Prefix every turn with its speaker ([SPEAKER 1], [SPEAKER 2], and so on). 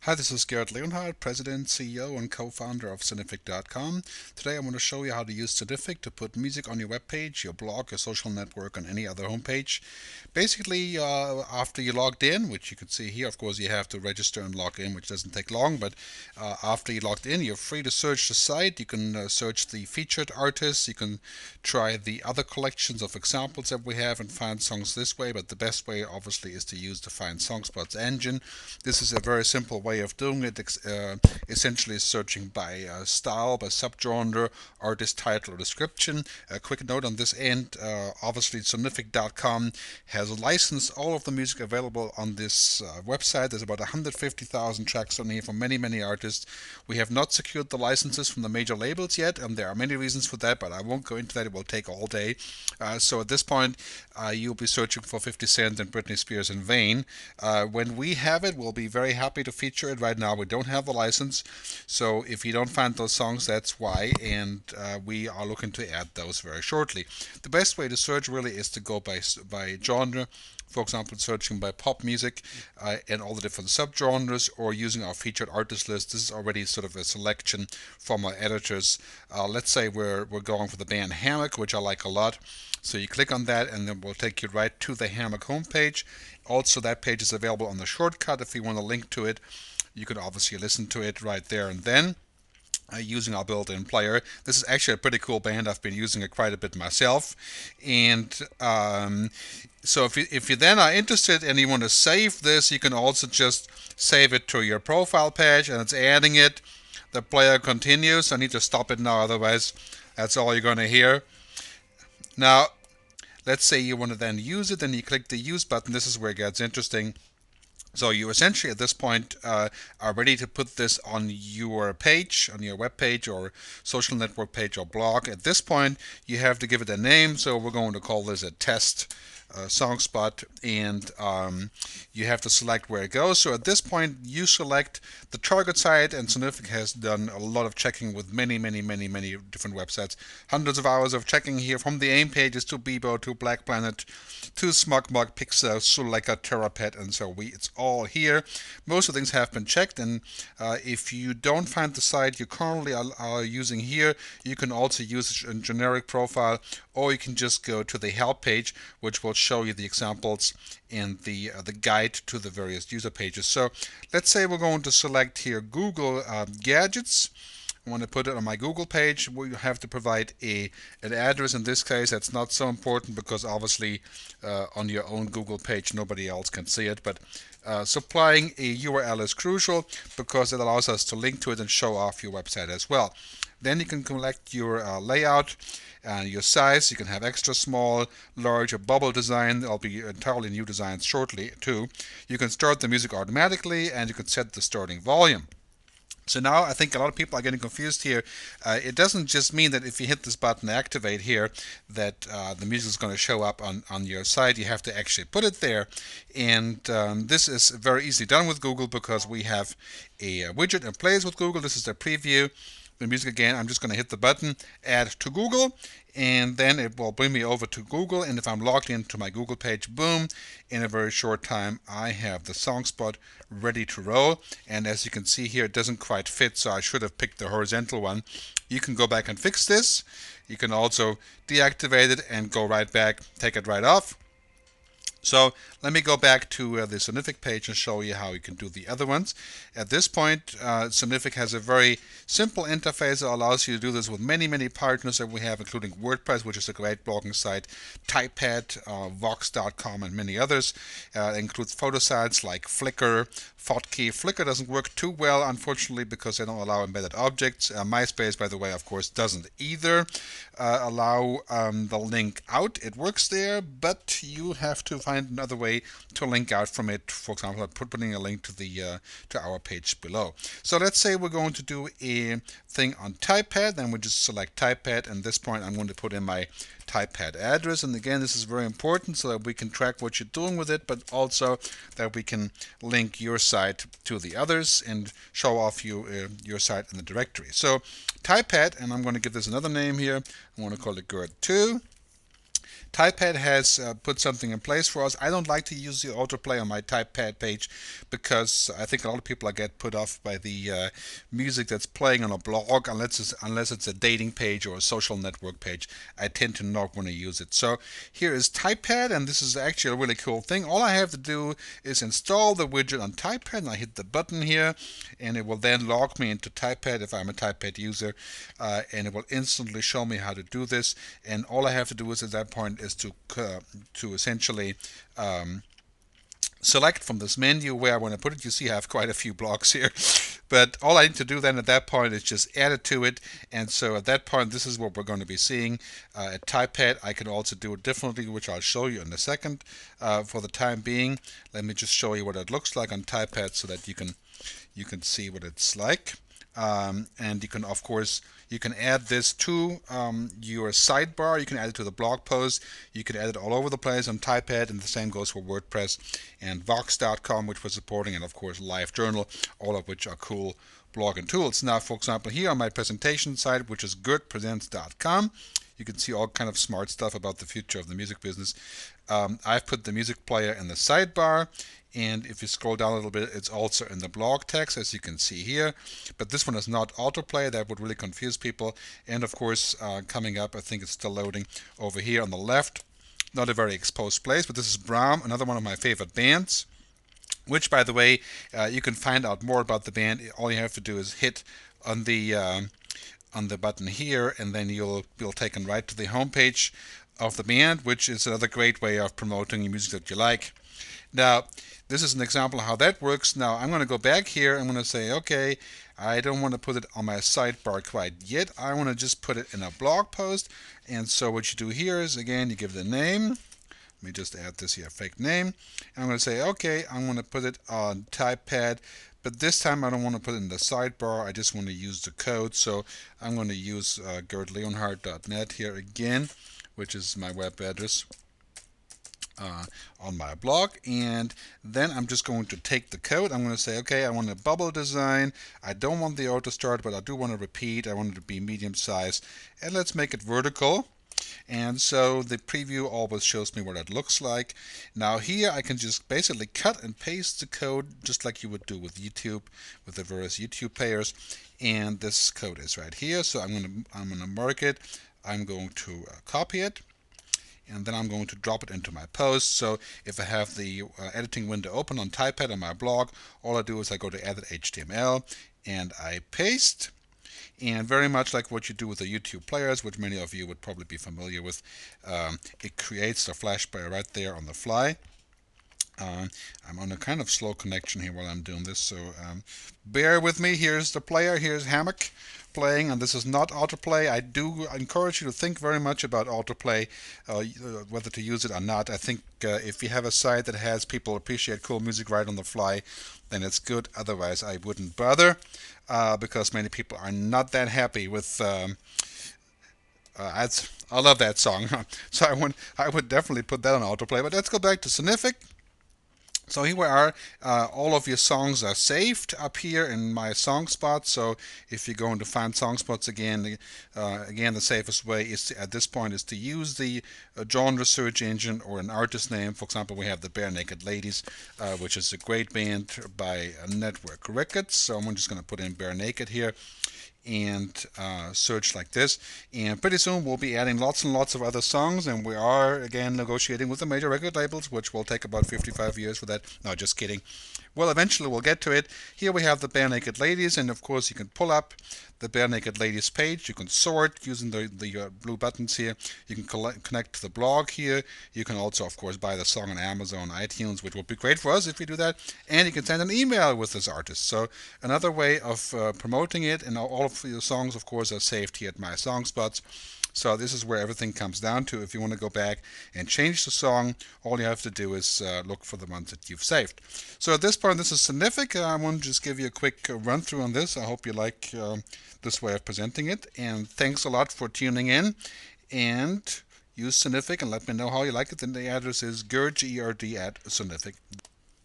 [SPEAKER 1] Hi, this is Gerd Leonhard, President, CEO, and co-founder of Sonific.com. Today I want to show you how to use Sonific to put music on your webpage, your blog, your social network, on any other homepage. Basically, after you logged in, which you can see here, of course you have to register and log in, which doesn't take long, but after you logged in, you're free to search the site. You can search the featured artists, you can try the other collections of examples that we have and find songs this way, but the best way obviously is to use the Find SongSpots engine. This is a very simple way of doing it, essentially searching by style, by subgenre, artist title, or description. A quick note on this end, obviously Sonific.com has licensed all of the music available on this website. There's about 150,000 tracks on here from many artists. We have not secured the licenses from the major labels yet, and there are many reasons for that, but I won't go into that. It will take all day. So at this point, you'll be searching for 50 Cent and Britney Spears in vain. When we have it, we'll be very happy to feature it. Right now, we don't have the license, so if you don't find those songs, that's why, and we are looking to add those very shortly. The best way to search really is to go by genre. For example, searching by pop music and all the different subgenres, or using our featured artist list. This is already sort of a selection from our editors. Let's say we're going for the band Hammock, which I like a lot. So you click on that, and then we'll take you right to the Hammock homepage. Also, that page is available on the shortcut. If you want to link to it, you can obviously listen to it right there and then. Using our built-in player. This is actually a pretty cool band. I've been using it quite a bit myself. And so if you then are interested and you want to save this, you can also just save it to your profile page, and it's adding it. The player continues. I need to stop it now, otherwise that's all you're going to hear. Now, let's say you want to then use it, then you click the use button. This is where it gets interesting. So you essentially at this point are ready to put this on your page, on your web page or social network page or blog. At this point, you have to give it a name. So we're going to call this a test song spot, and you have to select where it goes. So at this point, you select the target site, and Sonific has done a lot of checking with many different websites. Hundreds of hours of checking here, from the AIM pages to Bebo to Black Planet to SmugMug, Pixel, Suleka, Terrapet, and so it's all here. Most of the things have been checked, and if you don't find the site you currently are using here, you can also use a generic profile, or you can just go to the help page, which will show you the examples and the guide to the various user pages. So let's say we're going to select here Google Gadgets. I want to put it on my Google page. We have to provide an address. In this case, that's not so important because obviously on your own Google page nobody else can see it. But supplying a URL is crucial because it allows us to link to it and show off your website as well. Then you can select your layout and your size. You can have extra small, large, or bubble design. There'll be entirely new designs shortly too. You can start the music automatically, and you can set the starting volume. So now I think a lot of people are getting confused here. It doesn't just mean that if you hit this button activate here that the music is going to show up on your site. You have to actually put it there, and this is very easily done with Google because we have a widget that plays with Google. This is the preview. The music again, I'm just going to hit the button add to Google, and then it will bring me over to Google. And if I'm logged into my Google page, boom, in a very short time I have the song spot ready to roll. And as you can see here, it doesn't quite fit, so I should have picked the horizontal one. You can go back and fix this. You can also deactivate it and go right back, take it right off. So let me go back to the Sonific page and show you how you can do the other ones. At this point, Sonific has a very simple interface that allows you to do this with many partners that we have, including WordPress, which is a great blogging site, Typepad, Vox.com, and many others. It includes photo sites like Flickr, Fotkey. Flickr doesn't work too well, unfortunately, because they don't allow embedded objects. MySpace, by the way, of course, doesn't either allow the link out. It works there, but you have to find another way to link out from it. For example, putting a link to the to our page below. So let's say we're going to do a thing on Typepad. Then we just select Typepad, and at this point I'm going to put in my Typepad address. And again, this is very important so that we can track what you're doing with it, but also that we can link your site to the others and show off your site in the directory. So Typepad, and I'm going to give this another name here. I want to call it Gerd 2. TypePad has put something in place for us. I don't like to use the autoplay on my TypePad page because I think a lot of people get put off by the music that's playing on a blog, unless it's a dating page or a social network page. I tend to not want to use it. So here is TypePad, and this is actually a really cool thing. All I have to do is install the widget on TypePad, and I hit the button here, and it will then log me into TypePad if I'm a TypePad user, and it will instantly show me how to do this. And all I have to do is at that point is to essentially select from this menu where I want to put it. You see I have quite a few blocks here, but all I need to do then at that point is just add it to it. And so at that point, this is what we're going to be seeing at TypePad. I can also do it differently, which I'll show you in a second. For the time being, let me just show you what it looks like on TypePad so that you can see what it's like. And you can, of course, you can add this to your sidebar. You can add it to the blog post. You can add it all over the place on TypePad, and the same goes for WordPress and Vox.com, which we're supporting, and of course LiveJournal, all of which are cool blogging tools. Now, for example, here on my presentation site, which is gerdpresents.com, you can see all kind of smart stuff about the future of the music business. I've put the music player in the sidebar, and if you scroll down a little bit, it's also in the blog text, as you can see here. But this one is not autoplay. That would really confuse people. And of course, coming up, I think it's still loading over here on the left. Not a very exposed place, but this is Brahm, another one of my favorite bands, which, by the way, you can find out more about the band. All you have to do is hit on the button here, and then you'll be taken right to the homepage of the band, which is another great way of promoting music that you like. Now, this is an example of how that works. Now, I'm going to go back here. I'm going to say, okay, I don't want to put it on my sidebar quite yet. I want to just put it in a blog post. And so what you do here is, again, you give it a name. Let me just add this here, fake name. And I'm going to say, okay, I'm going to put it on TypePad. But this time I don't want to put it in the sidebar. I just want to use the code. So I'm going to use Leonhard.net here again, which is my web address on my blog. And then I'm just going to take the code. I'm going to say, okay, I want a bubble design. I don't want the auto start, but I do want to repeat. I want it to be medium size. And let's make it vertical. And so the preview always shows me what it looks like. Now here I can just basically cut and paste the code just like you would do with YouTube, with the various YouTube players. And this code is right here. So I'm gonna mark it. I'm going to copy it, and then I'm going to drop it into my post. So if I have the editing window open on TypePad on my blog, all I do is I go to Edit HTML and I paste. And very much like what you do with the YouTube players, which many of you would probably be familiar with, it creates the flash player right there on the fly. I'm on a kind of slow connection here while I'm doing this, so bear with me. Here's the player, here's Hammock playing, and this is not autoplay. I do encourage you to think very much about autoplay, whether to use it or not. I think if you have a site that has people appreciate cool music right on the fly, then it's good. Otherwise, I wouldn't bother, because many people are not that happy with I love that song. So I would definitely put that on autoplay. But let's go back to Sonific. So here we are. All of your songs are saved up here in my SongSpots. So if you're going to find SongSpots again, the safest way is at this point is to use the genre search engine or an artist name. For example, we have the Bare Naked Ladies, which is a great band by Network Records. So I'm just going to put in Bare Naked here and search like this, and pretty soon we'll be adding lots and lots of other songs, and we are again negotiating with the major record labels, which will take about 55 years for that. No, just kidding. Well, eventually we'll get to it. Here we have the Bare Naked Ladies, and of course you can pull up the Bare Naked Ladies page. You can sort using the blue buttons here. You can connect to the blog here. You can also, of course, buy the song on Amazon, iTunes, which would be great for us if we do that. And you can send an email with this artist. So another way of promoting it, and all of your songs, of course, are saved here at my SongSpots. So this is where everything comes down to. If you want to go back and change the song, all you have to do is look for the ones that you've saved. So at this point, this is Sonific. I want to just give you a quick run through on this. I hope you like this way of presenting it. And thanks a lot for tuning in. And use Sonific and let me know how you like it. And the address is Gerd, Gerd @Sonific.